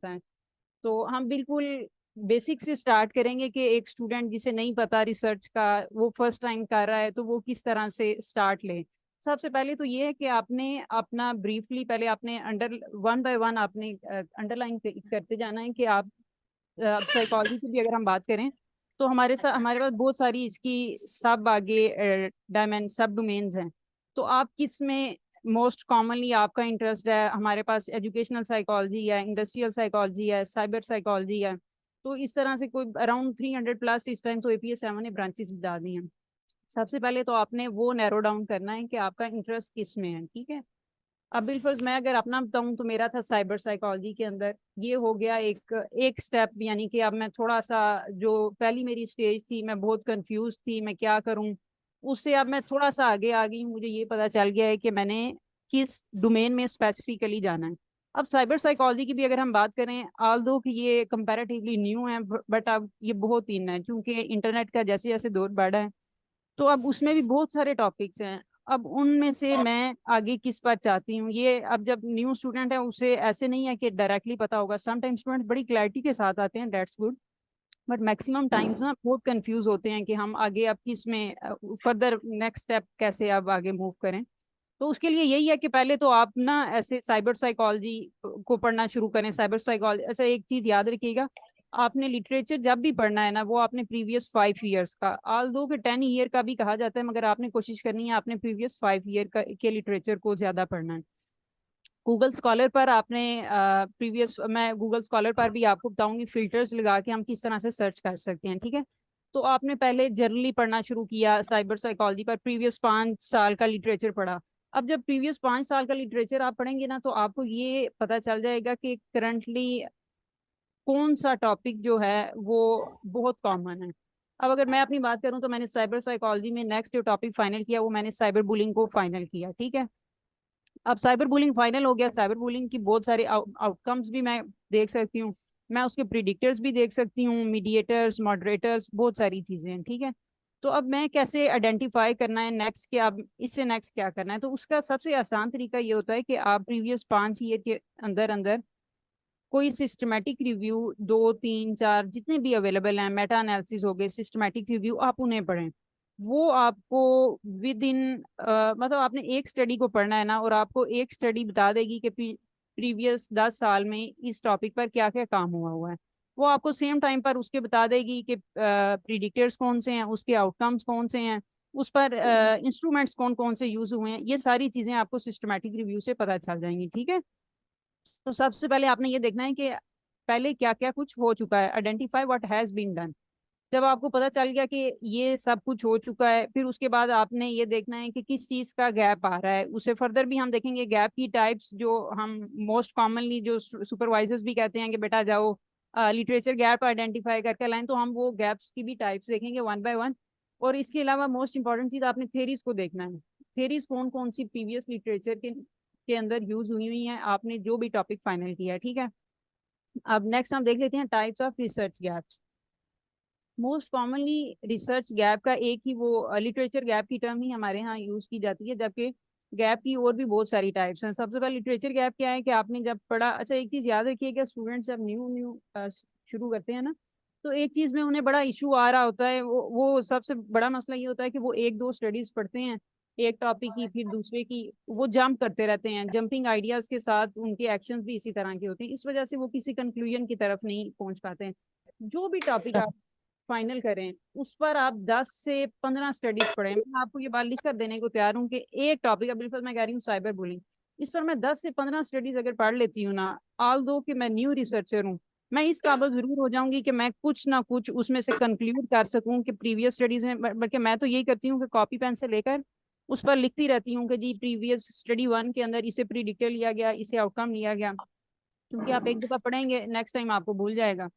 सकता है। तो हम बिल्कुल बेसिक से स्टार्ट करेंगे कि एक स्टूडेंट जिसे नहीं पता रिसर्च का, वो फर्स्ट टाइम कर रहा है, तो वो किस तरह से स्टार्ट ले। सबसे पहले तो ये है कि आपने अपना ब्रीफली पहले आपने अंडर वन बाय वन आपने अंडरलाइन करते जाना है कि आप अब साइकोलॉजी की भी अगर हम बात करें तो हमारे साथ हमारे पास बहुत सारी इसकी सब आगे सब डोमेन्स हैं। तो आप किस में मोस्ट कॉमनली आपका इंटरेस्ट है? हमारे पास एजुकेशनल साइकोलॉजी है, इंडस्ट्रियल साइकोलॉजी है, साइबर साइकोलॉजी है। तो इस तरह से कोई अराउंड 300+ इस टाइम तो APS 7 ने ब्रांचेस बता दी हैं। सबसे पहले तो आपने वो नैरो डाउन करना है कि आपका इंटरेस्ट किस में है, ठीक है। अब बिलफर्ज मैं अगर अपना बताऊं तो मेरा था साइबर साइकोलॉजी के अंदर। ये हो गया एक एक स्टेप, यानी कि अब मैं थोड़ा सा, जो पहली मेरी स्टेज थी मैं बहुत कंफ्यूज थी मैं क्या करूं, उससे अब मैं थोड़ा सा आगे आ गई हूं। मुझे ये पता चल गया है कि मैंने किस डोमेन में स्पेसिफिकली जाना है। अब साइबर साइकोलॉजी की भी अगर हम बात करें, ऑल दो कि ये कंपैरेटिवली न्यू है, बट अब ये बहुत इन है क्योंकि इंटरनेट का जैसे जैसे दौर बढ़ा है, तो अब उसमें भी बहुत सारे टॉपिक्स हैं। अब उनमें से मैं आगे किस पर चाहती हूँ, ये अब जब न्यू स्टूडेंट है उसे ऐसे नहीं है कि डायरेक्टली पता होगा। समटाइम स्टूडेंट बड़ी क्लैरिटी के साथ आते हैं, that's good, but maximum times ना बहुत कंफ्यूज होते हैं कि हम आगे अब किस में फर्दर नेक्स्ट स्टेप कैसे अब आगे मूव करें। तो उसके लिए यही है कि पहले तो आप ना ऐसे साइबर साइकोलॉजी को पढ़ना शुरू करें। साइबर साइकोलॉजी, अच्छा एक चीज याद रखिएगा, आपने लिटरेचर जब भी पढ़ना है ना, वो आपने प्रीवियस 5 ईयर्स का, ऑल दो के 10 ईयर का भी कहा जाता है, मगर आपने कोशिश करनी है आपने प्रीवियस 5 ईयर का के लिटरेचर को ज्यादा पढ़ना है। गूगल स्कॉलर पर आपने प्रीवियस, मैं गूगल स्कॉलर पर भी आपको बताऊंगी फिल्टर्स लगा के हम किस तरह से सर्च कर सकते हैं, ठीक है। तो आपने पहले जर्नली पढ़ना शुरू किया साइबर साइकोलॉजी पर, प्रीवियस 5 साल का लिटरेचर पढ़ा। अब जब प्रीवियस 5 साल का लिटरेचर आप पढ़ेंगे ना, तो आपको ये पता चल जाएगा कि करंटली कौन सा टॉपिक जो है वो बहुत कॉमन है। अब अगर मैं अपनी बात करूं तो मैंने साइबर साइकोलॉजी में नेक्स्ट जो टॉपिक फाइनल किया वो मैंने साइबर बुलिंग को फाइनल किया, ठीक है। अब साइबर बुलिंग फाइनल हो गया, साइबर बुलिंग की बहुत सारे आउटकम्स भी मैं देख सकती हूँ, मैं उसके प्रिडिक्टर्स भी देख सकती हूँ, मीडिएटर्स, मॉडरेटर्स, बहुत सारी चीजें हैं, ठीक है। तो अब मैं कैसे आइडेंटिफाई करना है नेक्स्ट कि अब इससे नेक्स्ट क्या करना है, तो उसका सबसे आसान तरीका ये होता है कि आप प्रीवियस 5 ईयर के अंदर अंदर कोई सिस्टमेटिक रिव्यू, 2 3 4 जितने भी अवेलेबल हैं, मेटा एनालिसिस हो गए, सिस्टमेटिक रिव्यू, आप उन्हें पढ़ें। वो आपको विद इन मतलब आपने एक स्टडी को पढ़ना है ना, और आपको एक स्टडी बता देगी कि प्रीवियस 10 साल में इस टॉपिक पर क्या क्या काम हुआ हुआ है। वो आपको सेम टाइम पर उसके बता देगी कि प्रिडिक्टर्स कौन से हैं, उसके आउटकम्स कौन से हैं, उस पर इंस्ट्रूमेंट्स कौन कौन से यूज हुए हैं। ये सारी चीजें आपको सिस्टमेटिक रिव्यू से पता चल जाएंगी, ठीक है। तो सबसे पहले आपने ये देखना है कि पहले क्या क्या कुछ हो चुका है, identify what has been done. जब आपको पता चल गया कि ये सब कुछ हो चुका है, फिर उसके बाद आपने ये देखना है कि किस चीज का गैप आ रहा है। उससे फर्दर भी हम देखेंगे गैप की टाइप्स, जो हम मोस्ट कॉमनली जो सुपरवाइजर्स भी कहते हैं कि बेटा जाओ लिटरेचर गैप आइडेंटिफाई करके लाइन, तो हम वो गैप्स की भी टाइप्स देखेंगे वन बाय वन। और इसके अलावा मोस्ट इंपॉर्टेंट चीज आपने थेरीज को देखना है। थेरीज कौन कौन सी प्रीवियस लिटरेचर के अंदर यूज हुई हुई हैं, आपने जो भी टॉपिक फाइनल किया है, ठीक है। अब नेक्स्ट हम देख लेते हैं types of research gaps. Most commonly research gap का एक ही वो लिटरेचर गैप की टर्म ही हमारे यहाँ यूज की जाती है, जबकि गैप की और भी बहुत सारी टाइप्स हैं। सबसे पहले लिटरेचर गैप क्या है कि आपने जब पढ़ा, अच्छा एक चीज याद रखिएगा, स्टूडेंट्स जब न्यू न्यू शुरू करते हैं ना, तो एक चीज में उन्हें बड़ा इशू आ रहा होता है, वो सबसे बड़ा मसला ये होता है कि वो एक दो स्टडीज पढ़ते हैं, एक टॉपिक की फिर दूसरे की, वो जंप करते रहते हैं, जंपिंग आइडियाज के साथ उनके एक्शंस भी इसी तरह के होते हैं, इस वजह से वो किसी कंक्लूजन की तरफ नहीं पहुंच पाते हैं। जो भी टॉपिक आप फाइनल करें उस पर आप 10 से 15 स्टडीज पढ़ें। मैं आपको ये बात लिख कर देने को तैयार हूँ कि एक टॉपिक, अभी मैं कह रही हूँ साइबर बुलिंग, इस पर मैं 10 से 15 स्टडीज अगर पढ़ लेती हूँ ना, ऑल दो कि मैं न्यू रिसर्चर हूँ, मैं इस काबिल जरूर हो जाऊंगी कि मैं कुछ ना कुछ उसमें से कंक्लूड कर सकूं कि प्रीवियस स्टडीज में, बल्कि मैं तो यही करती हूँ कि कॉपी पेन से लेकर उस पर लिखती रहती हूँ कि जी प्रीवियस स्टडी 1 के अंदर इसे प्रीडिक्टर लिया गया, इसे आउटकम लिया गया, क्योंकि आप एक दफा पढ़ेंगे नेक्स्ट टाइम आपको भूल जाएगा।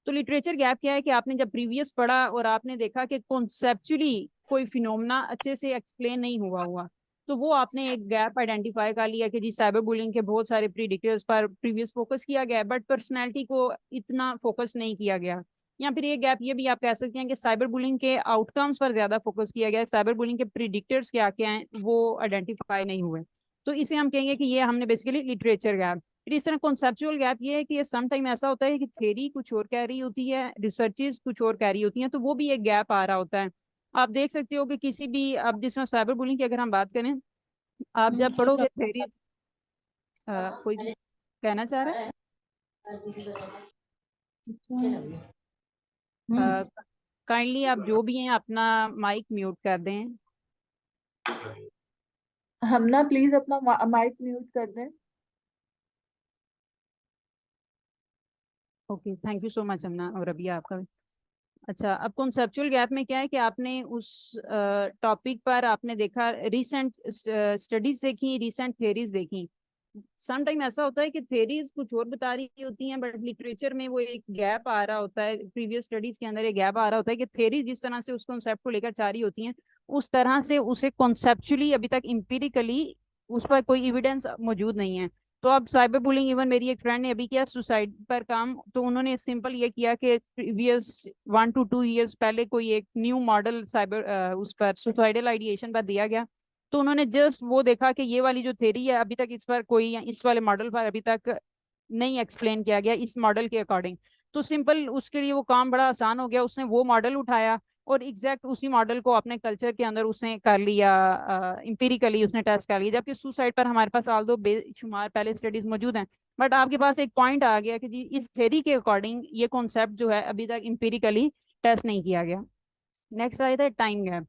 तो लिटरेचर गैप क्या है कि आपने जब प्रीवियस पढ़ा और आपने देखा कि कॉन्सेप्चुअली कोई फिनोमेना अच्छे से एक्सप्लेन नहीं हुआ हुआ, तो वो आपने एक गैप आइडेंटिफाई कर लिया कि जी साइबर बुलिंग के बहुत सारे प्रीडिक्टर्स पर प्रीवियस फोकस किया गया, बट पर्सनैलिटी को इतना फोकस नहीं किया गया। या फिर ये गैप ये भी आप कह सकते हैं कि साइबर बुलिंग के आउटकम्स पर ज्यादा फोकस किया गया है, साइबर बुलिंग के प्रीडिक्टर्स क्या क्या हैं वो आइडेंटिफाई नहीं हुए। तो इसे हम कहेंगे कि ये हमने बेसिकली लिटरेचर गैप। फिर इस तरह कॉन्सेप्चुअल गैप ये है कि ये सम टाइम ऐसा होता है कि थ्योरी कुछ और कह रही होती है, रिसर्चेज कुछ और कह रही होती हैं, तो वो भी एक गैप आ रहा होता है। आप देख सकते हो कि किसी भी, अब जिसमें साइबर बुलिंग की अगर हम बात करें, आप जब पढ़ोगे थ्योरीज, कोई कहना चाह रहा है? काइंडली आप जो भी हैं अपना माइक म्यूट कर दें। हम ना प्लीज अपना माइक म्यूट कर दें। Okay, thank you so much Hamna और अभी आपका भी। अच्छा, अब कॉन्सेप्चुअल गैप में क्या है कि आपने उस टॉपिक पर आपने देखा, रीसेंट स्टडीज देखी, रीसेंट थ्योरीज देखी। सम टाइम ऐसा होता है कि थ्योरीज कुछ और बता रही होती हैं, बट लिटरेचर में वो एक गैप आ रहा होता है, प्रीवियस स्टडीज के अंदर एक गैप आ रहा होता है कि थ्योरी जिस तरह से उस कॉन्सेप्ट को लेकर चाह रही होती हैं, उस तरह से उसे कॉन्सेप्चुअली अभी तक इम्पीरिकली उस पर कोई एविडेंस मौजूद नहीं है। तो अब साइबर बुलिंग, इवन मेरी एक फ्रेंड ने अभी किया सुसाइड पर काम, तो उन्होंने सिंपल ये किया कि प्रीवियस 1 to 2 years पहले कोई एक न्यू मॉडल साइबर उस पर सुसाइडल आइडिएशन पर दिया गया। तो उन्होंने जस्ट वो देखा कि ये वाली जो थेरी है अभी तक इस पर कोई, या इस वाले मॉडल पर अभी तक नहीं एक्सप्लेन किया गया इस मॉडल के अकॉर्डिंग। तो सिंपल उसके लिए वो काम बड़ा आसान हो गया, उसने वो मॉडल उठाया और एग्जैक्ट उसी मॉडल को अपने कल्चर के अंदर उसने कर लिया, इंपेरिकली उसने टेस्ट कर लिया। जबकि सुसाइड पर हमारे पास आल दो बेशुमार पहले स्टडीज मौजूद हैं, बट आपके पास एक पॉइंट आ गया कि जी इस थेरी के अकॉर्डिंग ये कॉन्सेप्ट जो है अभी तक इंपेरिकली टेस्ट नहीं किया गया। नेक्स्ट आया था टाइम गैप।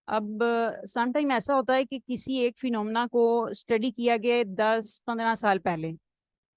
अब सम टाइम ऐसा होता है कि किसी एक फिनोमेना को स्टडी किया गया 10-15 साल पहले,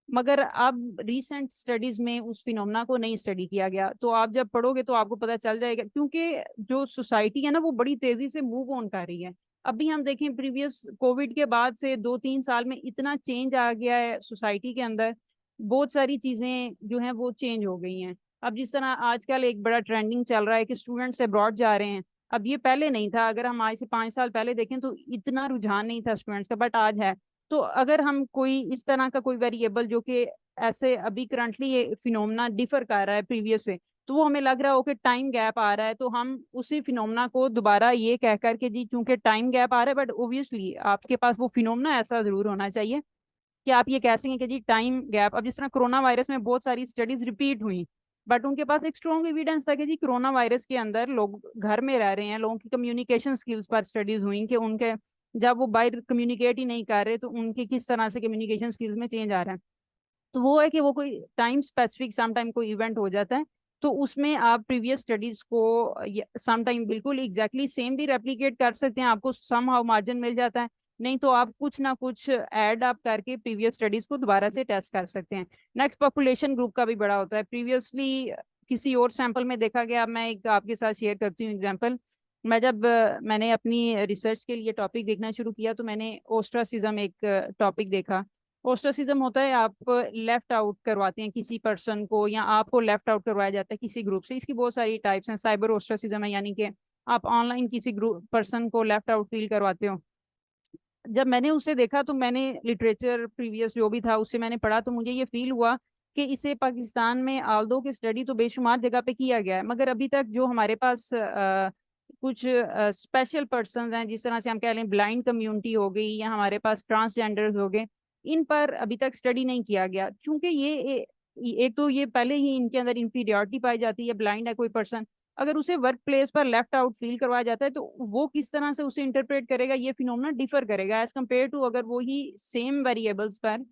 मगर अब रिसेंट स्टडीज में उस फिनोमेना को नहीं स्टडी किया गया। तो आप जब पढ़ोगे तो आपको पता चल जाएगा, क्योंकि जो सोसाइटी है ना वो बड़ी तेजी से मूव ऑन कर रही है। अभी हम देखें प्रीवियस कोविड के बाद से 2-3 साल में इतना चेंज आ गया है सोसाइटी के अंदर, बहुत सारी चीजें जो हैं वो चेंज हो गई हैं। अब जिस तरह आजकल एक बड़ा ट्रेंडिंग चल रहा है कि स्टूडेंट्स अब्रॉड जा रहे हैं, अब ये पहले नहीं था, अगर हम आज से 5 साल पहले देखें तो इतना रुझान नहीं था स्टूडेंट्स का, बट आज है। तो अगर हम कोई इस तरह का कोई वेरिएबल जो कि ऐसे अभी करंटली ये फिनोमेना डिफर कर रहा है प्रीवियस से, तो वो हमें लग रहा हो कि टाइम गैप आ रहा है, तो हम उसी फिनोमेना को दोबारा ये कह करके जी चूंकि टाइम गैप आ रहा है, बट ओब्वियसली आपके पास वो फिनोमेना ऐसा जरूर होना चाहिए कि आप ये कह सकें कि जी टाइम गैप। अब जिस तरह कोरोना वायरस में बहुत सारी स्टडीज रिपीट हुई, बट उनके पास एक स्ट्रॉन्ग एविडेंस था कि जी कोरोना वायरस के अंदर लोग घर में रह रहे हैं, लोगों की कम्युनिकेशन स्किल्स पर स्टडीज हुई कि उनके जब वो बाहर कम्युनिकेट ही नहीं कर रहे तो उनके किस तरह से कम्युनिकेशन स्किल्स में चेंज आ रहा है। तो वो है कि वो कोई टाइम स्पेसिफिक सम टाइम कोई इवेंट हो जाता है, तो उसमें आप प्रीवियस स्टडीज को सम टाइम बिल्कुल एग्जैक्टली सेम भी रेप्लिकेट कर सकते हैं, आपको सम हाउ मार्जिन मिल जाता है। नहीं तो आप कुछ ना कुछ ऐड आप करके प्रीवियस स्टडीज को दोबारा से टेस्ट कर सकते हैं। नेक्स्ट पॉपुलेशन ग्रुप का भी बड़ा होता है। प्रीवियसली किसी और सैंपल में देखा गया, मैं एक आपके साथ शेयर करती हूँ एग्जाम्पल। मैं जब मैंने अपनी रिसर्च के लिए टॉपिक देखना शुरू किया तो मैंने ओस्ट्रासिज्म एक टॉपिक देखा। ओस्ट्रासिज्म होता है आप लेफ्ट आउट करवाते हैं किसी पर्सन को, या आपको लेफ्ट आउट करवाया जाता है किसी ग्रुप से। इसकी बहुत सारी टाइप्स हैं। साइबर ओस्ट्रासिज्म है यानी कि आप ऑनलाइन किसी ग्रुप पर्सन को लेफ्ट आउट फील करवाते हो। जब मैंने उसे देखा तो मैंने लिटरेचर प्रीवियस जो भी था उससे मैंने पढ़ा, तो मुझे ये फील हुआ कि इसे पाकिस्तान में आल्दो की स्टडी तो बेशुमार जगह पे किया गया है, मगर अभी तक जो हमारे पास कुछ स्पेशल पर्सन हैं, जिस तरह से हम कह लें ब्लाइंड कम्युनिटी हो गई या हमारे पास ट्रांसजेंडर्स हो गए, इन पर अभी तक स्टडी नहीं किया गया। क्योंकि एक तो ये पहले ही इनके अंदर इंफीरियरिटी पाई जाती है, ब्लाइंड है कोई पर्सन, अगर उसे वर्क प्लेस पर लेफ्ट आउट फील करवाया जाता है तो वो किस तरह से उसे इंटरप्रेट करेगा, ये फिनोमेना डिफर करेगा एज कम्पेयर टू अगर वो ही सेम वेरिएबल्स पर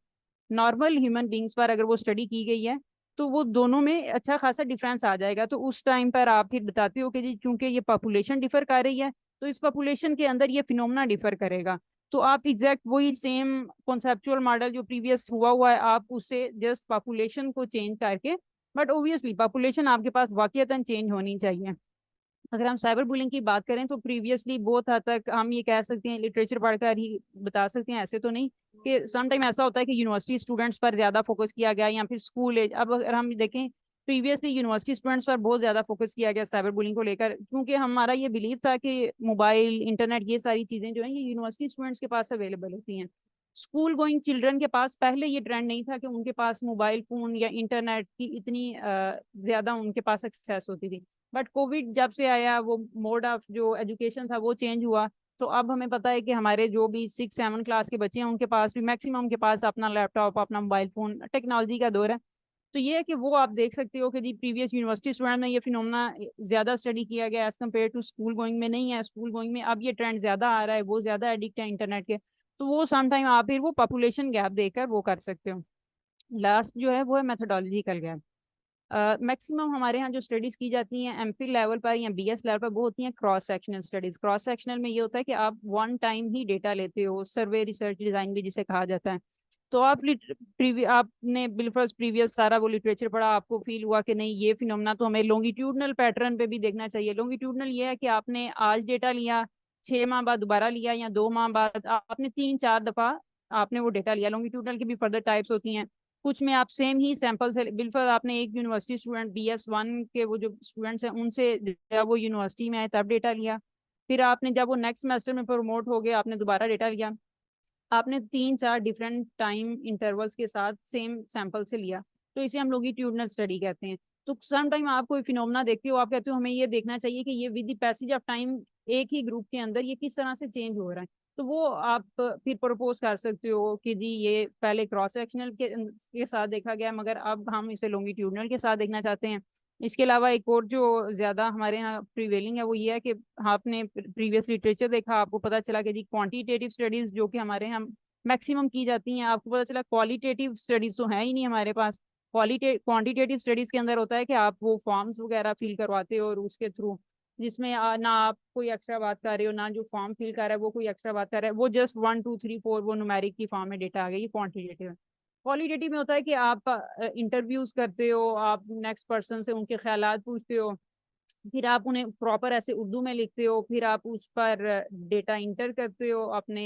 नॉर्मल ह्यूमन बींग्स पर अगर वो स्टडी की गई है, तो वो दोनों में अच्छा खासा डिफरेंस आ जाएगा। तो उस टाइम पर आप फिर बताते हो कि जी चूंकि ये पॉपुलेशन डिफर कर रही है, तो इस पॉपुलेशन के अंदर ये फिनोमेना डिफर करेगा। तो आप एग्जैक्ट वही सेम कॉन्सेप्चुअल मॉडल जो प्रीवियस हुआ हुआ है, आप उससे जस्ट पॉपुलेशन को चेंज करके, बट ओबियसली पॉपुलेशन आपके पास वाकईतन चेंज होनी चाहिए। अगर हम साइबर बुलिंग की बात करें तो प्रीवियसली बहुत हद तक हम ये कह सकते हैं, लिटरेचर पढ़कर ही बता सकते हैं, ऐसे तो नहीं, कि सम टाइम ऐसा होता है कि यूनिवर्सिटी स्टूडेंट्स पर ज्यादा फोकस किया गया या फिर स्कूल एज। अब अगर हम देखें प्रीवियसली यूनिवर्सिटी स्टूडेंट्स पर बहुत ज्यादा फोकस किया गया साइबर बुलिंग को लेकर, क्योंकि हमारा ये बिलीव था कि मोबाइल इंटरनेट ये सारी चीजें जो हैं ये यूनिवर्सिटी स्टूडेंट्स के पास अवेलेबल होती हैं। स्कूल गोइंग चिल्ड्रन के पास पहले ये ट्रेंड नहीं था कि उनके पास मोबाइल फोन या इंटरनेट की इतनी ज्यादा उनके पास एक्सेस होती थी। बट कोविड जब से आया, वो मोड ऑफ जो एजुकेशन था वो चेंज हुआ, तो अब हमें पता है कि हमारे जो भी 6-7 क्लास के बच्चे हैं उनके पास भी मैक्सिमम के पास अपना लैपटॉप, अपना मोबाइल फोन, टेक्नोलॉजी का दौर है। तो ये है कि वो आप देख सकते हो कि जी प्रीवियस यूनिवर्सिटी स्टूडेंट में ये फिनोमेना ज्यादा स्टडी किया गया as compared to school going में नहीं है। स्कूल गोइंग में अब ये ट्रेंड ज्यादा आ रहा है, वो ज्यादा एडिक्ट है इंटरनेट के। तो वो समटाइम आप फिर वो पॉपुलेशन गैप देखकर वो कर सकते हो। लास्ट जो है वो है मेथोडोलॉजिकल गैप। मैक्सिमम हमारे यहाँ जो स्टडीज की जाती हैं एमफिल लेवल पर या बीएस लेवल पर, वो होती हैं cross sectional studies. Cross sectional में ये होता है कि आप वन टाइम ही डेटा लेते हो, सर्वे रिसर्च डिजाइन भी जिसे कहा जाता है। तो आपने बिल्कुल प्रीवियस सारा वो लिटरेचर पढ़ा, आपको फील हुआ कि नहीं ये फिनोमेना तो हमें लॉन्गिट्यूडनल पैटर्न पे भी देखना चाहिए। लॉन्गिट्यूडनल ये है कि आपने आज डेटा लिया, 6 माह बाद दोबारा लिया, या 2 माह बाद, आपने 3-4 दफा आपने वो डेटा लिया। लॉन्गिट्यूडनल की भी फर्दर टाइप्स होती हैं। कुछ में आप सेम ही सैंपल से बिल्कुल आपने एक यूनिवर्सिटी स्टूडेंट BS1 के वो जो स्टूडेंट्स हैं उनसे जब वो यूनिवर्सिटी में आए तब डेटा लिया, फिर आपने जब वो नेक्स्ट सेमेस्टर में प्रमोट हो गए आपने दोबारा डेटा लिया, आपने 3-4 डिफरेंट टाइम इंटरवल्स के साथ सेम सैंपल से लिया। तो इसे हम लॉन्गिट्यूडनल स्टडी कहते हैं। तो सम टाइम आप कोई फिनोमेना देखते हो, आप कहते हो हमें ये देखना चाहिए कि ये with the passage of time एक ही ग्रुप के अंदर ये किस तरह से चेंज हो रहा है। तो वो आप फिर प्रपोज कर सकते हो कि जी ये पहले क्रॉस सेक्शनल के साथ देखा गया, मगर अब हम इसे लॉन्गिट्यूडनल के साथ देखना चाहते हैं। इसके अलावा एक और जो ज्यादा हमारे यहाँ प्रिवेलिंग है वो ये है कि आपने प्रीवियस लिटरेचर देखा, आपको पता चला कि जी क्वांटिटेटिव स्टडीज जो कि हमारे यहाँ मैक्सिमम की जाती हैं, आपको पता चला क्वालिटेटिव स्टडीज तो है ही नहीं हमारे पास। क्वांटिटेटिव स्टडीज के अंदर होता है कि आप वो फॉर्म्स वगैरह फिल करवाते हो और उसके थ्रू, जिसमें ना आप कोई एक्स्ट्रा बात कर रहे हो, ना जो फॉर्म फिल कर रहा है वो कोई एक्स्ट्रा बात कर रहा है, वो जस्ट 1 2 3 4 वो न्यूमेरिक की फॉर्म में डेटा आ गई। ये क्वांटिटेटिव है। क्वालिटेटिव में होता है कि आप इंटरव्यूज करते हो, आप नेक्स्ट पर्सन से उनके ख्यालात पूछते हो, फिर आप उन्हें प्रॉपर ऐसे उर्दू में लिखते हो, फिर आप उस पर डेटा इंटर करते हो अपने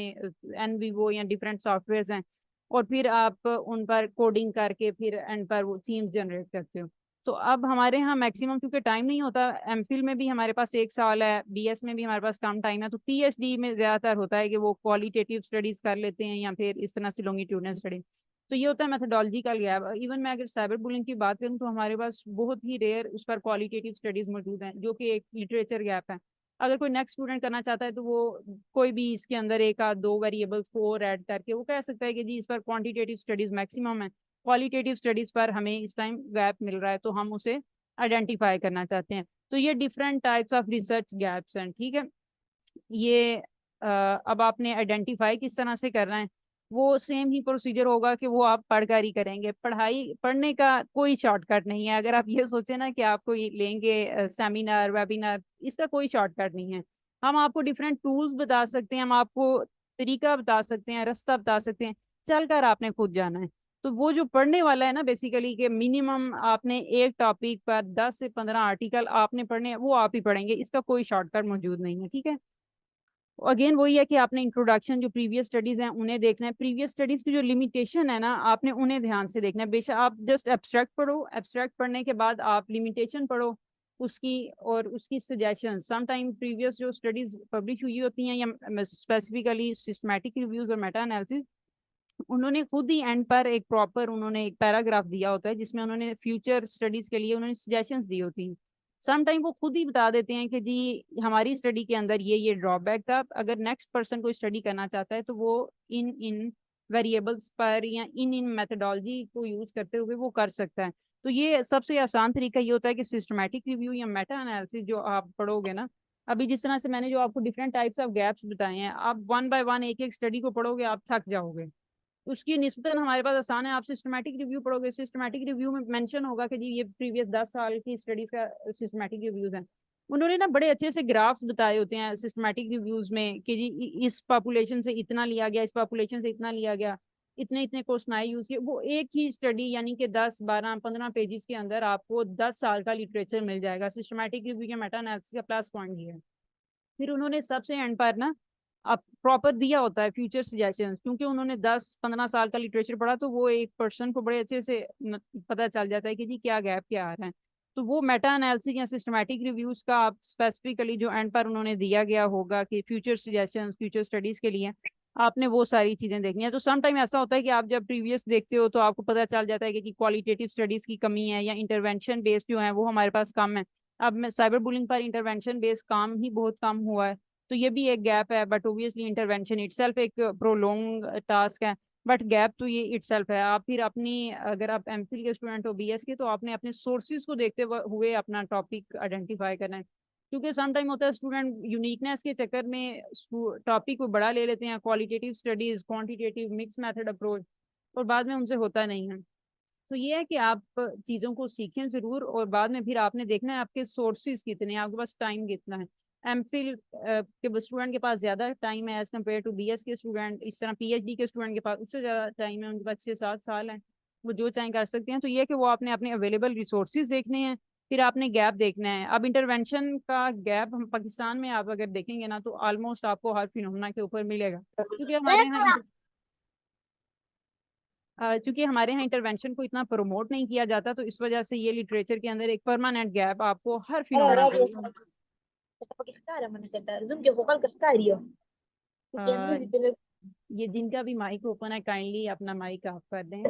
NVO या डिफरेंट सॉफ्टवेयर हैं, और फिर आप उन पर कोडिंग करके फिर एंड पर वो थीम्स जनरेट करते हो। तो अब हमारे यहाँ मैक्सिमम क्योंकि टाइम नहीं होता, MPhil में भी हमारे पास 1 साल है, BS में भी हमारे पास कम टाइम है, तो PhD में ज्यादातर होता है कि वो क्वालिटेटिव स्टडीज कर लेते हैं या फिर इस तरह से लॉन्गिट्यूडनल स्टडी। तो ये होता है मेथोडोलॉजिकल गैप। इवन मैं अगर साइबर बुलिंग की बात करूँ तो हमारे पास बहुत ही रेयर उस पर क्वालिटेटिव स्टडीज मौजूद हैं, जो कि एक लिटरेचर गैप है। अगर कोई नेक्स्ट स्टूडेंट करना चाहता है तो वो कोई भी इसके अंदर 1 आध 2 वेरिएबल्स को और ऐड करके वो कह सकता है कि जी इस पर क्वांटिटेटिव स्टडीज मैक्सिमम है, क्वालिटेटिव स्टडीज पर हमें इस टाइम गैप मिल रहा है, तो हम उसे आइडेंटिफाई करना चाहते हैं। तो ये different types of research gaps हैं, ठीक है। ये अब आपने आइडेंटिफाई किस तरह से करना है, वो सेम ही प्रोसीजर होगा कि वो आप पढ़कर ही करेंगे। पढ़ाई पढ़ने का कोई शॉर्टकट नहीं है। अगर आप ये सोचे ना कि आप कोई लेंगे सेमिनार वेबिनार, इसका कोई शॉर्टकट नहीं है। हम आपको डिफरेंट टूल्स बता सकते हैं, हम आपको तरीका बता सकते हैं, रास्ता बता सकते हैं, चलकर आपने खुद जाना है। तो वो जो पढ़ने वाला है ना बेसिकली कि मिनिमम आपने एक टॉपिक पर 10 से 15 आर्टिकल आपने पढ़ने हैं, वो आप ही पढ़ेंगे, इसका कोई शॉर्टकट मौजूद नहीं है, ठीक है। अगेन वही है कि आपने इंट्रोडक्शन जो प्रीवियस स्टडीज हैं उन्हें देखना है, प्रीवियस स्टडीज की जो लिमिटेशन है ना आपने उन्हें ध्यान से देखना है। बेशक आप जस्ट एब्स्ट्रैक्ट पढ़ो, एब्स्ट्रैक्ट पढ़ने के बाद आप लिमिटेशन पढ़ो उसकी और उसकी सजेशन। समटाइम प्रीवियस जो स्टडीज पब्लिश हुई होती हैं या स्पेसिफिकली सिस्टमैटिक रिव्यूज और मेटा एनालिसिस, उन्होंने खुद ही एंड पर एक प्रॉपर उन्होंने एक पैराग्राफ दिया होता है जिसमें उन्होंने फ्यूचर स्टडीज के लिए उन्होंने सजेशंस दी होती हैं। सम टाइम वो खुद ही बता देते हैं कि जी हमारी स्टडी के अंदर ये ड्रॉबैक था, अगर नेक्स्ट पर्सन कोई स्टडी करना चाहता है तो वो इन इन वेरिएबल्स पर या इन मेथडोलॉजी को यूज करते हुए वो कर सकता है। तो ये सबसे आसान तरीका ये होता है कि सिस्टमैटिक रिव्यू या मेटा एनालिसिस जो आप पढ़ोगे ना, अभी जिस तरह से मैंने जो आपको डिफरेंट टाइप्स ऑफ गैप्स बताए हैं, आप वन बाय वन एक एक स्टडी को पढ़ोगे आप थक जाओगे। उसकी निस्बतन हमारे पास आसान है, आप सिस्टमैटिक रिव्यू पढ़ोगे, सिस्टमैटिक रिव्यू में मेंशन होगा कि जी ये प्रीवियस 10 साल की स्टडीज का सिस्टमैटिक रिव्यूज है। उन्होंने ना बड़े अच्छे से ग्राफ्स बताए होते हैं सिस्टमैटिक रिव्यूज में कि जी इस पॉपुलेशन से इतना लिया गया, इस पॉपुलेशन से इतना लिया गया, इतने इतने क्वेश्चन आए यूज किए। वो एक ही स्टडी यानी कि 10 12 15 पेजेस के अंदर आपको 10 साल का लिटरेचर मिल जाएगा। सिस्टमैटिक रिव्यू या मेटा एनालिसिस का प्लस पॉइंट ये है। फिर उन्होंने सबसे एंड पर ना अब प्रॉपर दिया होता है फ्यूचर सजेशन, क्योंकि उन्होंने 10 15 साल का लिटरेचर पढ़ा, तो वो एक पर्सन को बड़े अच्छे से पता चल जाता है कि जी क्या गैप क्या आ रहा है। तो वो मेटा एनालिसिस या सिस्टमैटिक रिव्यूज का आप स्पेसिफिकली जो एंड पर उन्होंने दिया गया होगा कि फ्यूचर सजेशन फ्यूचर स्टडीज के लिए आपने वो सारी चीजें देखनी है। तो सम टाइम ऐसा होता है कि आप जब प्रीवियस देखते हो तो आपको पता चल जाता है कि क्वालिटेटिव स्टडीज की कमी है या इंटरवेंशन बेस्ड जो है वो हमारे पास कम है। अब मैं साइबर बुलिंग पर इंटरवेंशन बेस्ड काम ही बहुत कम हुआ है। तो ये भी एक गैप है, बट ओबियसली इंटरवेंशन इटसेल्फ एक प्रोलोंग टास्क है, बट गैप तो ये इटसेल्फ है। आप फिर अपनी, अगर आप एमफिल के स्टूडेंट हो बीएस के, तो आपने अपने सोर्सेज को देखते हुए अपना टॉपिक आइडेंटिफाई करना है, क्योंकि सम टाइम होता है स्टूडेंट यूनिकनेस के चक्कर में टॉपिक को बड़ा ले लेते हैं, qualitative studies, quantitative, mix method approach, और बाद में उनसे होता नहीं है। तो ये है कि आप चीज़ों को सीखें ज़रूर, और बाद में फिर आपने देखना है आपके सोर्सेज कितने हैं, आपके पास टाइम कितना है। एमफिल के स्टूडेंट के पास ज़्यादा टाइम है एज कम्पेयर टू बीएस के स्टूडेंट, इस तरह पीएचडी के स्टूडेंट के पास उससे ज़्यादा टाइम है, उनके पास 6-7 साल है, वो जो चाहें कर सकते हैं। तो ये है कि वो आपने अपने अवेलेबल रिसोर्सेज देखने हैं, फिर आपने गैप देखना है। अब इंटरवेंशन का गैप हम पाकिस्तान में आप अगर देखेंगे ना, तो ऑलमोस्ट आपको हर फिनोमेना के ऊपर मिलेगा, क्योंकि हमारे यहाँ इंटरवेंशन को इतना प्रमोट नहीं किया जाता, तो इस वजह से ये लिटरेचर के अंदर एक परमानेंट गैप आपको हर फिनोमेना पे मिलेगा। अ, ये जिनका भी माइक ओपन है, काइंडली अपना माइक ऑफ कर दें।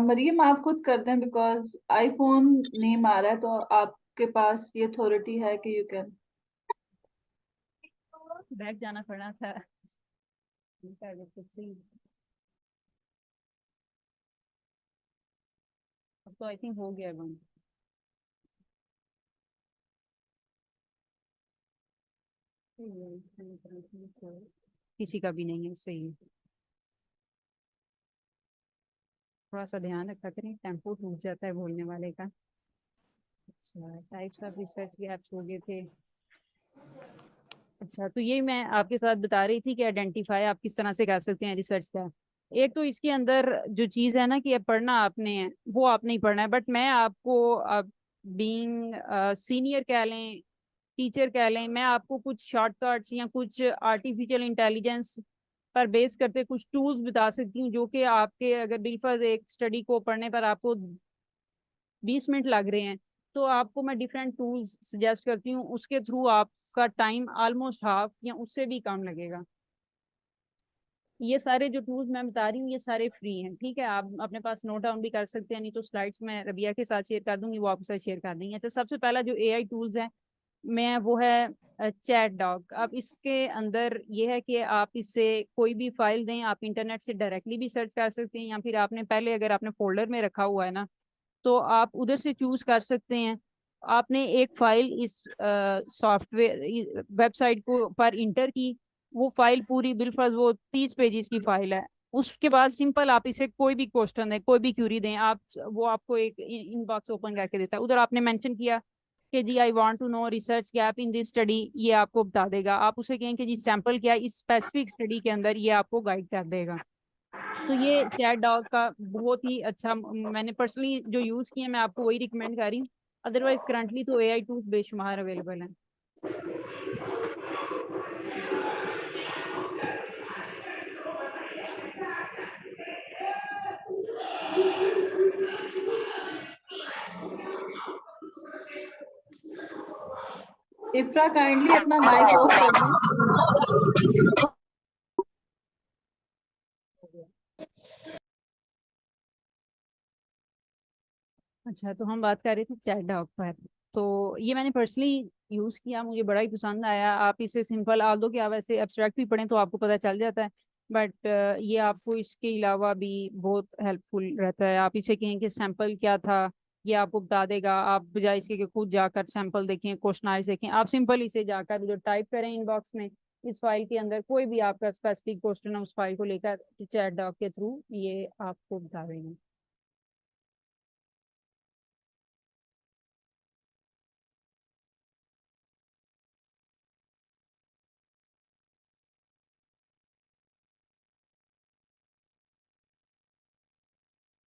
मरियम आप खुद कर दें, बिकॉज आईफोन नेम आ रहा है, तो आपके पास ये अथॉरिटी है कि यू कैन। बैठ जाना पड़ा था। अब तो आई थिंक हो गया बंद। किसी का भी नहीं है, सही है। थोड़ा सा ध्यान रखा करें, टेम्पो टूट जाता है बोलने वाले का। अच्छा, टाइप्स ऑफ रिसर्च गैप्स हो गए थे। अच्छा, तो ये मैं आपके साथ बता रही थी कि आइडेंटिफाई आप किस तरह से कर सकते हैं रिसर्च का। एक तो इसके अंदर जो चीज़ है ना कि अब पढ़ना आपने है, वो आपने ही पढ़ना है, बट मैं आपको अब बीइंग सीनियर कह लें, टीचर कह लें, मैं आपको कुछ शॉर्टकट्स या कुछ आर्टिफिशियल इंटेलिजेंस पर बेस करते कुछ टूल्स बता सकती हूँ, जो कि आपके अगर बिलफर्ज एक स्टडी को पढ़ने पर आपको 20 मिनट लग रहे हैं, तो आपको मैं डिफरेंट टूल्स सजेस्ट करती हूँ, उसके थ्रू आपका टाइम ऑलमोस्ट हाफ या उससे भी कम लगेगा। ये सारे जो टूल्स मैं बता रही हूँ ये सारे फ्री हैं, ठीक है, आप अपने पास नोट डाउन भी कर सकते हैं, नहीं तो स्लाइड्स मैं रबिया के साथ शेयर कर दूंगी, वो आपके साथ शेयर कर देंगे। अच्छा, सबसे पहला जो एआई टूल्स है मैं वो है चैट डॉग। अब इसके अंदर ये है कि आप इससे कोई भी फाइल दें, आप इंटरनेट से डायरेक्टली भी सर्च कर सकते हैं, या फिर आपने पहले अगर आपने फोल्डर में रखा हुआ है ना, तो आप उधर से चूज कर सकते हैं। आपने एक फाइल इस सॉफ्टवेयर वेबसाइट को पर इंटर की, वो फाइल पूरी बिलफर्ज वो 30 पेजेस की फाइल है। उसके बाद सिंपल आप इसे कोई भी क्वेश्चन दें, कोई भी क्यूरी दें, आप वो आपको एक इनबॉक्स ओपन करके देता है। उधर आपने मेंशन किया कि जी I want to know research gap in this study, ये आपको बता देगा। आप उसे कहें कि जी सैंपल क्या है इस स्पेसिफिक स्टडी के अंदर, ये आपको गाइड कर देगा। तो ये चैट डॉग का बहुत ही अच्छा, मैंने पर्सनली जो यूज किया मैं आपको वही रिकमेंड कर रही हूँ। अदरवाइज करंटली तो एआई टूल्स बेशुमार अवेलेबल हैं। इफ्रा काइंडली अपना माइक ऑफ कर दें। अच्छा, तो हम बात कर रहे थे चैट डॉग पर। तो ये मैंने पर्सनली यूज किया, मुझे बड़ा ही पसंद आया। आप इसे सिंपल आल दो कि आप ऐसे एब्स्ट्रैक्ट भी पढ़ें तो आपको पता चल जाता है, बट ये आपको इसके अलावा भी बहुत हेल्पफुल रहता है। आप इसे कहें कि सैंपल क्या था, ये आपको बता देगा। आप बजाय इसके कि खुद जाकर सैंपल देखें, क्वेश्चनाइज देखें, आप सिंपल इसे जाकर जो टाइप करें इनबॉक्स में, इस फाइल के अंदर कोई भी आपका स्पेसिफिक क्वेश्चन है, उस फाइल को लेकर चैट डॉग के थ्रू ये आपको बता देंगे।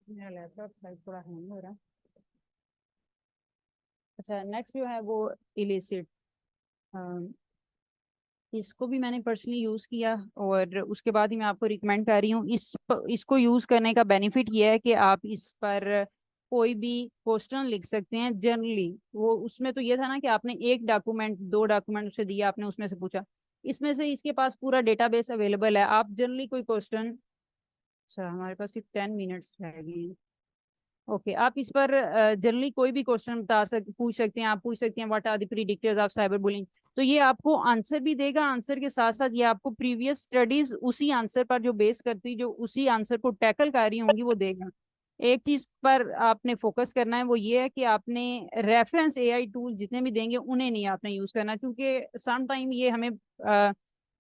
मेरा लैपटॉप थोड़ा हैंग हो रहा है। अच्छा, नेक्स्ट जो है वो इलिसिट, इसको भी मैंने पर्सनली यूज किया, और उसके बाद ही मैं आपको रिकमेंड कर रही हूँ। इसको यूज करने का बेनिफिट ये है कि आप इस पर कोई भी क्वेश्चन लिख सकते हैं जनरली। वो उसमें तो ये था ना कि आपने एक डॉक्यूमेंट, दो डॉक्यूमेंट उसे दिया, आपने उसमें से पूछा, इसमें से इसके पास पूरा डेटाबेस अवेलेबल है। आप जनरली कोई क्वेश्चन, अच्छा हमारे पास सिर्फ 10 मिनट्स रह गए हैं। ओके आप इस पर जनरली कोई भी क्वेश्चन पूछ सकते हैं। आप पूछ सकते हैं what are the predictors of cyberbullying. तो ये आपको आंसर भी देगा, आंसर के साथ साथ ये आपको प्रीवियस स्टडीज उसी आंसर पर जो बेस करती, जो उसी आंसर को टैकल कर रही होंगी वो देगा। एक चीज पर आपने फोकस करना है, वो ये है कि आपने रेफरेंस एआई टूल जितने भी देंगे उन्हें नहीं आपने यूज करना, क्योंकि सम टाइम ये हमें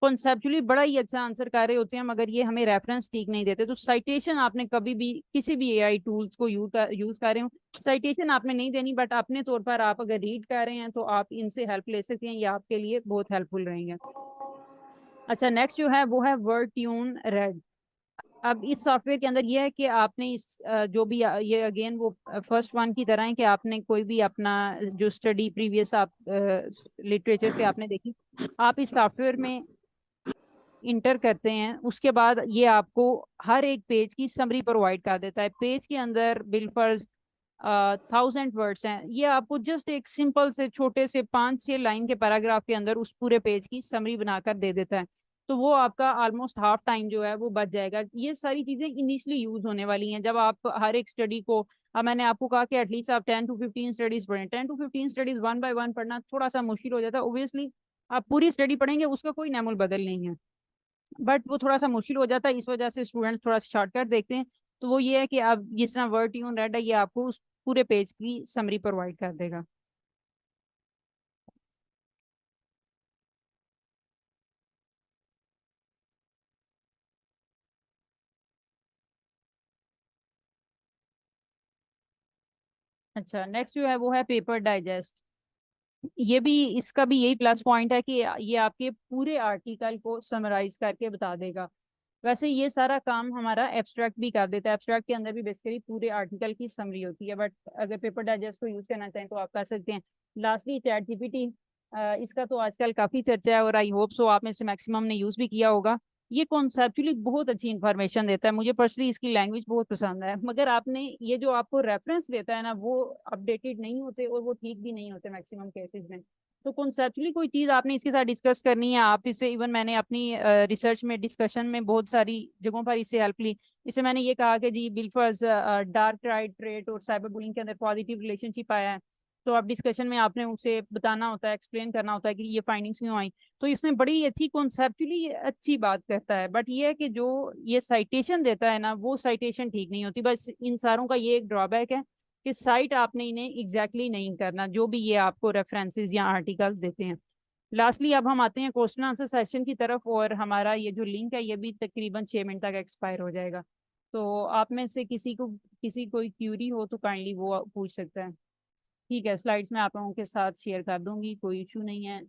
कॉन्सेप्चुअली बड़ा ही अच्छा आंसर कर रहे होते हैं मगर ये हमें रेफरेंस ठीक नहीं देते। तो साइटेशन आपने कभी भी किसी भी एआई टूल्स को यूज कर रहे हो, साइटेशन आपने नहीं देनी, बट अपने तौर पर आप अगर रीड कर रहे हैं तो आप इनसे हेल्प ले सकते हैं, ये आपके लिए बहुत हेल्पफुल रहेंगे। अच्छा नेक्स्ट जो है वो है वर्ड ट्यून रेड। अब इस सॉफ्टवेयर के अंदर ये है कि आपने इस जो भी ये अगेन वो फर्स्ट वन की तरह है कि आपने कोई भी अपना जो स्टडी प्रीवियस आप लिटरेचर से आपने देखी, आप इस सॉफ्टवेयर में इंटर करते हैं, उसके बाद ये आपको हर एक पेज की समरी प्रोवाइड कर देता है। पेज के अंदर बिलफर्ज 1000 वर्ड्स हैं, ये आपको जस्ट एक सिंपल से छोटे से 5-6 लाइन के पैराग्राफ के अंदर उस पूरे पेज की समरी बनाकर दे देता है। तो वो आपका ऑलमोस्ट हाफ टाइम जो है वो बच जाएगा। ये सारी चीजें इनिशियली यूज होने वाली हैं जब आप हर एक स्टडी को, अब मैंने आपको कहा कि एटलीस्ट आप 10 to 15 स्टडीज पढ़ें। 10 to 15 studies one by one पढ़ना थोड़ा सा मुश्किल हो जाता है ओब्वियसली। आप पूरी स्टडी पढ़ेंगे उसका कोई नैमुल बदल नहीं है, बट वो थोड़ा सा मुश्किल हो जाता है, इस वजह से स्टूडेंट्स थोड़ा सा शॉर्टकट देखते हैं। तो वो ये है कि आप जिस तरह वर्ड ट्यून रेड है ये आपको उस पूरे पेज की समरी प्रोवाइड कर देगा। अच्छा नेक्स्ट जो है वो है पेपर डाइजेस्ट। ये भी, इसका भी यही प्लस पॉइंट है कि ये आपके पूरे आर्टिकल को समराइज करके बता देगा। वैसे ये सारा काम हमारा एब्स्ट्रैक्ट भी कर देता है, एब्स्ट्रैक्ट के अंदर भी बेसिकली पूरे आर्टिकल की समरी होती है, बट अगर पेपर डाइजेस्ट को यूज करना चाहें तो आप कर सकते हैं। लास्टली चैट जीपीटी, इसका तो आजकल काफी चर्चा है और आई होप सो आप में से मैक्सिमम ने यूज भी किया होगा। ये कॉन्सेप्चुअली बहुत अच्छी इंफॉर्मेशन देता है, मुझे पर्सनली इसकी लैंग्वेज बहुत पसंद है, मगर आपने ये जो आपको रेफरेंस देता है ना वो अपडेटेड नहीं होते और वो ठीक भी नहीं होते मैक्सिमम केसेस में। तो कॉन्सेप्चुअली कोई चीज आपने इसके साथ डिस्कस करनी है, आप इसे, इवन मैंने अपनी रिसर्च में डिस्कशन में बहुत सारी जगहों पर इससे हेल्प ली। इसे मैंने ये कहा कि जी बिलफर्ज डार्क राइट ट्रेट और साइबर बुलिंग के अंदर पॉजिटिव रिलेशनशिप आया है, तो आप डिस्कशन में आपने उसे बताना होता है, एक्सप्लेन करना होता है कि ये फाइंडिंग्स क्यों आई। तो इसने बड़ी अच्छी कॉन्सेप्चुअली अच्छी बात करता है, बट ये है कि जो ये साइटेशन देता है ना वो साइटेशन ठीक नहीं होती। बस इन सारों का ये एक ड्रॉबैक है कि साइट आपने इन्हें एग्जैक्टली नहीं करना जो भी ये आपको रेफरेंसेस या आर्टिकल्स देते हैं। लास्टली अब हम आते हैं क्वेश्चन आंसर सेशन की तरफ, और हमारा ये जो लिंक है ये भी तकरीबन 6 मिनट तक एक्सपायर हो जाएगा। तो आप में से किसी कोई क्यूरी हो तो काइंडली वो पूछ सकता है। ठीक है, स्लाइड्स में आप लोगों के साथ शेयर कर दूंगी, कोई इशू नहीं है।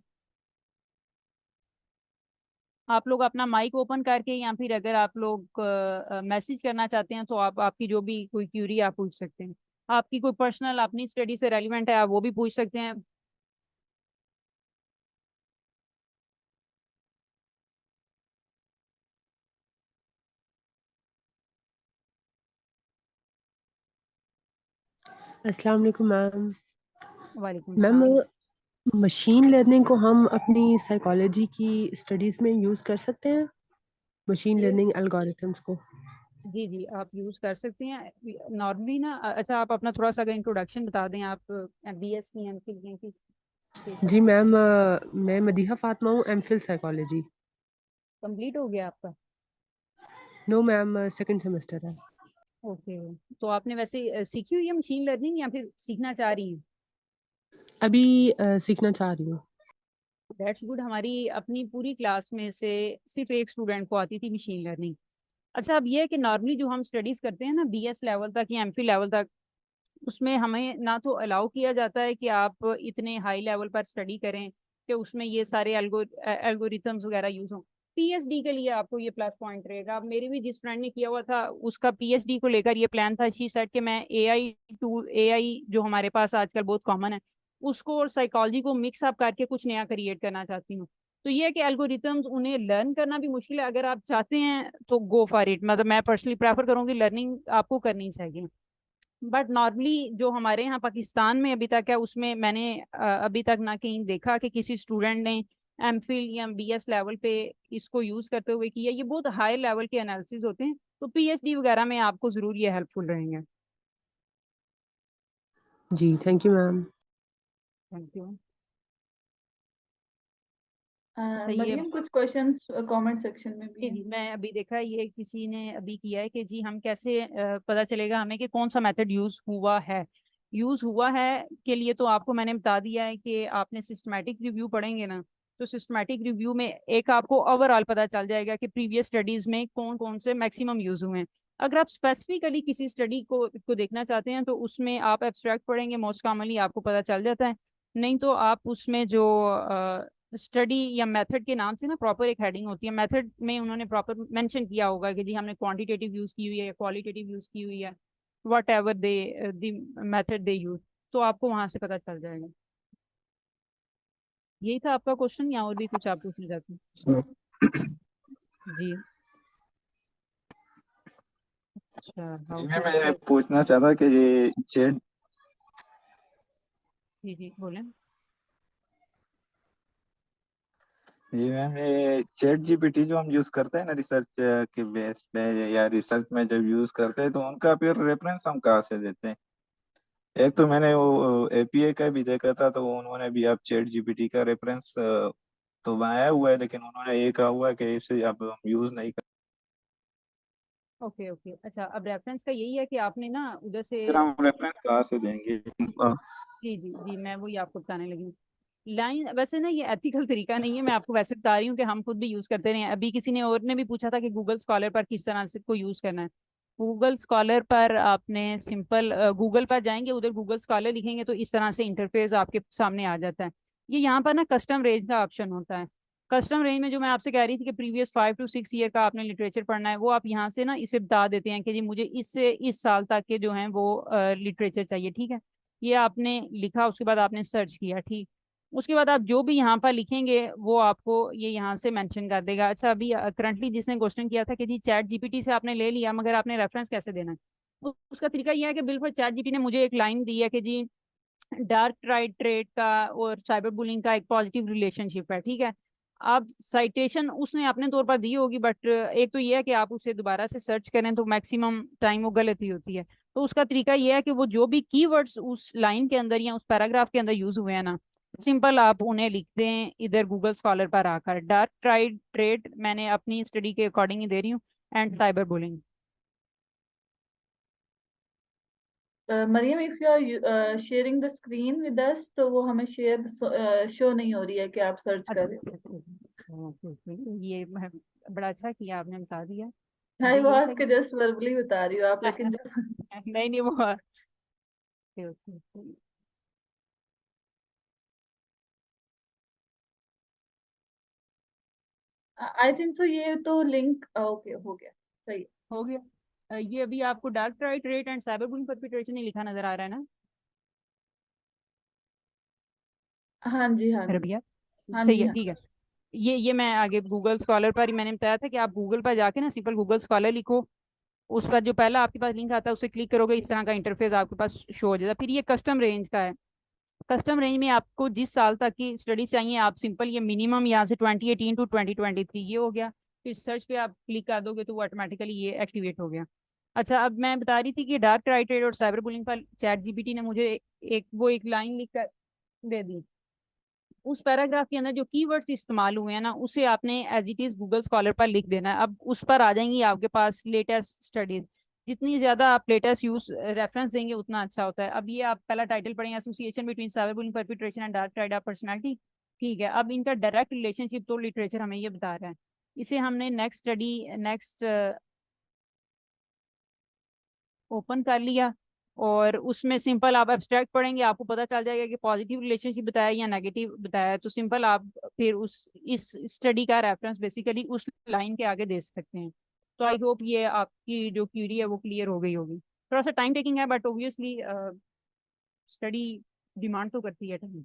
आप लोग अपना माइक ओपन करके या फिर अगर आप लोग मैसेज करना चाहते हैं तो आप आपकी जो भी कोई क्यूरी आप पूछ सकते हैं। आपकी कोई पर्सनल अपनी स्टडी से रेलिवेंट है आप वो भी पूछ सकते हैं। अस्सलाम वालेकुम मैम। वालेकुम मैम, सलाम। मशीन लर्निंग को हम अपनी साइकोलॉजी की स्टडीज़ में यूज़ कर सकते हैं? मशीन ये लर्निंग एल्गोरिथम्स को? जी जी आप यूज कर सकते हैं नॉर्मली ना। अच्छा आप अपना थोड़ा सा अगर इंट्रोडक्शन बता दें, आप बीएस की एमफिल की जी मैम, मैं मदीहा फातिमा हूँ, एमफिल साइकोलॉजी। कंप्लीट हो गया आपका? नो मैम, सेकंड सेमेस्टर है। ओके, तो आपने वैसे सीखी हुई है मशीन लर्निंग या फिर सीखना चाह रही हैं? अभी सीखना चाह रही हूँ। That's good. हमारी अपनी पूरी क्लास में से सिर्फ एक स्टूडेंट को आती थी मशीन लर्निंग। अच्छा अब ये है कि नॉर्मली जो हम स्टडीज करते हैं ना बीएस लेवल तक या एमफिल लेवल तक, उसमें हमें ना तो अलाउ किया जाता है कि आप इतने हाई लेवल पर स्टडी करें कि उसमें ये सारे एल्गोरिथम्स वगैरह यूज हों। पीएचडी के लिए आपको ये प्लस पॉइंट रहेगा। अब मेरी भी जिस फ्रेंड ने किया हुआ था उसका पीएचडी को लेकर ये प्लान था, शी सेड कि मैं एआई जो हमारे पास आजकल बहुत कॉमन है उसको और साइकोलॉजी को मिक्स अप करके कुछ नया क्रिएट करना चाहती हूँ। तो ये है कि एल्गोरिथम्स उन्हें लर्न करना भी मुश्किल है, अगर आप चाहते हैं तो गो फॉर इट, मतलब मैं पर्सनली प्रेफर करूंगी लर्निंग आपको करनी चाहिए। बट नॉर्मली जो हमारे यहाँ पाकिस्तान में अभी तक है उसमें मैंने अभी तक ना कहीं देखा कि किसी स्टूडेंट ने एमफिल या बीएस लेवल पे इसको यूज करते हुए किया। ये बहुत हाई लेवल के एनालिसिस होते हैं, तो पीएचडी वगैरह में आपको जरूर ये हेल्पफुल रहेंगे। जी, thank you ma'am. Thank you. अच्छा ये मरियम, कुछ क्वेश्चंस कमेंट सेक्शन में भी जी हैं। जी, मैं अभी देखा ये किसी ने अभी किया है कि जी हम कैसे पता चलेगा हमें कि कौन सा मेथड यूज हुआ है के लिए तो आपको मैंने बता दिया है कि आपने सिस्टमैटिक रिव्यू पढ़ेंगे ना, तो सिस्टमैटिक रिव्यू में एक आपको ओवरऑल पता चल जाएगा कि प्रीवियस स्टडीज में कौन कौन से मैक्सिमम यूज हुए हैं। अगर आप स्पेसिफिकली किसी स्टडी को देखना चाहते हैं तो उसमें आप एब्स्ट्रैक्ट पढ़ेंगे, मोस्ट कॉमनली आपको पता चल जाता है। नहीं तो आप उसमें जो स्टडी या मेथड के नाम से ना प्रॉपर एक हेडिंग होती है, मेथड में उन्होंने प्रॉपर मेंशन किया होगा कि जी हमने क्वांटिटेटिव यूज की हुई है या क्वालिटेटिव यूज की हुई है, what ever they method they use, तो आपको वहां से पता चल जाएगा। यही था आपका क्वेश्चन या और भी कुछ आप पूछना चाहते हैं? जी अच्छा, हाउ मैं टू मैं पूछना चाहता कि ये चैट जी जी बोलें। ये मैम ये चैट जीपीटी जो हम यूज करते हैं ना रिसर्च के बेस पे या रिसर्च में जब यूज करते हैं तो उनका फिर रेफरेंस हम कहाँ से देते हैं? एक तो मैंने वो एपीए का भी देखा था तो उन्होंने भी आप चैट जीपीटी का रेफरेंस तो बनाया हुआ है लेकिन उन्होंने ये कहा हुआ है कि इसे अब हम यूज नहीं कर। ओके ओके, अच्छा अब रेफरेंस का यही है कि आपने ना उधर से फिर हम रेफरेंस कहाँ से देंगे? जी जी जी, मैं वही आपको बताने लगी हूँ। लाइन वैसे ना ये एथिकल तरीका नहीं है, मैं आपको वैसे बता रही हूँ कि हम खुद भी यूज करते रहे हैं। अभी किसी ने और ने भी पूछा था कि गूगल स्कॉलर पर किस तरह से को यूज करना है। गूगल स्कॉलर पर आपने सिंपल गूगल पर जाएंगे, उधर गूगल स्कॉलर लिखेंगे तो इस तरह से इंटरफेस आपके सामने आ जाता है। ये यहाँ पर ना कस्टम रेंज का ऑप्शन होता है। कस्टम रेंज में जो मैं आपसे कह रही थी कि प्रीवियस 5 to 6 ईयर का आपने लिटरेचर पढ़ना है, वो आप यहाँ से ना इसे बता देते हैं कि जी मुझे इससे इस साल तक के जो हैं वो लिटरेचर चाहिए, ठीक है। ये आपने लिखा, उसके बाद आपने सर्च किया, ठीक। उसके बाद आप जो भी यहाँ पर लिखेंगे वो आपको ये यहाँ से मेंशन कर देगा। अच्छा अभी करंटली जिसने क्वेश्चन किया था कि जी चैट जीपीटी से आपने ले लिया मगर आपने रेफरेंस कैसे देना है, उसका तरीका यह है कि बिल्कुल चैट जीपीटी ने मुझे एक लाइन दी है कि जी डार्क ट्राइड ट्रेड का और साइबर बुलिंग का एक पॉजिटिव रिलेशनशिप है, ठीक है। अब साइटेशन उसने अपने तौर पर दी होगी, बट एक तो ये है कि आप उसे दोबारा से सर्च करें तो मैक्सिमम टाइम वो गलत ही होती है। तो उसका तरीका ये है कि वो जो भी कीवर्ड्स उस लाइन के अंदर या उस पैराग्राफ के अंदर यूज हुए हैं ना, सिंपल आप उन्हें लिख दें इधर गूगल स्कॉलर पर आकर। डार्क ट्राइड ट्रेड मैंने अपनी स्टडी के अकॉर्डिंग ही दे रही हूँ, and cyber bullying. Mariam, if you are sharing the screen with us तो वो हमें शेयर शो नहीं हो रही है कि आप सर्च कर अच्छा रहे अच्छा अच्छा अच्छा, ओके, ओके, ये बड़ा अच्छा किया आपने बता दिया। हो। मुझे आई यही वाज था के कि जस्ट वर्बली बता रही हूँ आप, लेकिन जब नहीं नहीं वो okay okay okay. I think so ये तो लिंक ओके हो गया, सही है। हो गया। ये अभी आपको dark triad rate and cyber bullying perpetration ही लिखा नजर आ रहा है ना? हाँ जी, हाँ अरे जी, भैया हाँ सही जी, है, हाँ। ठीक है। ये मैं आगे गूगल स्कॉलर पर ही मैंने बताया था कि आप गूगल पर जाके ना सिंपल गूगल स्कॉलर लिखो, उस पर जो पहला आपके पास लिंक आता है उसे क्लिक करोगे, इस तरह का इंटरफेस आपके पास शो हो जाएगा। फिर ये कस्टम रेंज का है। कस्टम रेंज में आपको जिस साल तक की स्टडी चाहिए आप सिंपल ये मिनिमम यहाँ से 2018 to 2023 ये हो गया। फिर सर्च पे आप क्लिक कर दोगे तो वो ऑटोमेटिकली ये एक्टिवेट हो गया। अच्छा अब मैं बता रही थी कि डार्क ट्राइटेड और साइबर बुलिंग पर चैट जीपीटी ने मुझे एक लाइन लिख कर दे दी। उस पैराग्राफ के अंदर जो कीवर्ड्स इस्तेमाल हुए हैं ना उसे आपने as it is Google Scholar पर लिख देना है। अब उस पर आ जाएंगी आपके पास लेटेस्ट स्टडीज। जितनी ज्यादा आप लेटेस्ट यूज रेफरेंस देंगे उतना अच्छा होता है। अब ये आप पहला टाइटल पढ़ेंगे, association between cyber bullying perpetration and dark triad of personality, ठीक है। अब इनका डायरेक्ट रिलेशनशिप तो लिटरेचर हमें ये बता रहा है। इसे हमने नेक्स्ट ओपन कर लिया और उसमें सिंपल आप एब्स्ट्रैक्ट पढ़ेंगे, आपको पता चल जाएगा कि पॉजिटिव रिलेशनशिप बताया या नेगेटिव बताया है। तो सिंपल आप फिर उस इस स्टडी का रेफरेंस बेसिकली उस लाइन के आगे दे सकते हैं। तो आई होप ये आपकी जो क्यूरी है वो क्लियर हो गई होगी। थोड़ा सा टाइम टेकिंग है बट ऑब्वियसली स्टडी डिमांड तो करती है टाइम।